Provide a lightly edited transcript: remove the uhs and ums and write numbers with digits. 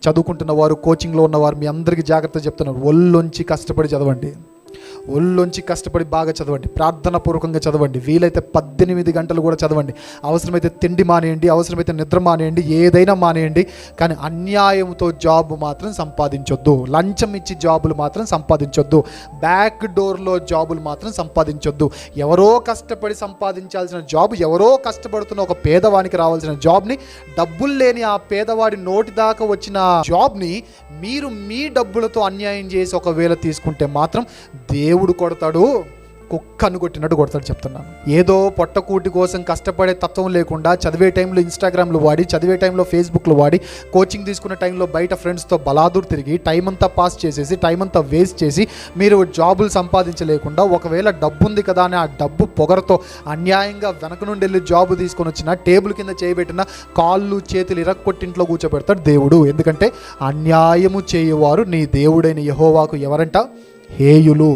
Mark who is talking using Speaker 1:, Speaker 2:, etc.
Speaker 1: చదువుకుంటున్న వారు, కోచింగ్లో ఉన్నవారు, మీ అందరికీ జాగ్రత్త చెప్తున్నారు. ఒళ్ళొంచి కష్టపడి చదవండి, ఒళ్ళొంచి కష్టపడి బాగా చదవండి, ప్రార్థన పూర్వకంగా చదవండి. వీలైతే 18 గంటలు కూడా చదవండి. అవసరమైతే తిండి మానేయండి, అవసరమైతే నిద్ర మానేయండి, ఏదైనా మానేయండి. కానీ అన్యాయంతో జాబ్ మాత్రం సంపాదించొద్దు, లంచం ఇచ్చి జాబులు మాత్రం సంపాదించొద్దు, బ్యాక్ డోర్లో జాబులు మాత్రం సంపాదించొద్దు. ఎవరో కష్టపడి సంపాదించాల్సిన జాబ్, ఎవరో కష్టపడుతున్న ఒక పేదవానికి రావాల్సిన జాబ్ని, డబ్బులు లేని ఆ పేదవాడి నోటి దాకా వచ్చిన జాబ్ని మీరు మీ డబ్బులతో అన్యాయం చేసి ఒకవేళ తీసుకుంటే మాత్రం దేవుడు కొడతాడు, కుక్కను కొట్టినట్టు కొడతాడు చెప్తున్నాను. ఏదో పొట్టకూటి కోసం కష్టపడే తత్వం లేకుండా, చదివే టైంలో ఇన్స్టాగ్రామ్లు వాడి, చదివే టైంలో ఫేస్బుక్లు వాడి, కోచింగ్ తీసుకునే టైంలో బయట ఫ్రెండ్స్తో బలాదూర్ తిరిగి టైం అంతా పాస్ చేసేసి, టైం అంతా వేస్ట్ చేసి మీరు జాబులు సంపాదించలేకుండా, ఒకవేళ డబ్బు ఉంది కదా అని ఆ డబ్బు పొగరతో అన్యాయంగా వెనక నుండి వెళ్ళి జాబు తీసుకొని వచ్చిన, టేబుల్ కింద చేయబెట్టిన, కాళ్ళు చేతులు ఇరక్కొట్టింట్లో కూర్చోబెడతాడు దేవుడు. ఎందుకంటే అన్యాయము చేయవారు నీ దేవుడైన యెహోవాకు ఎవరంట? హేయులు.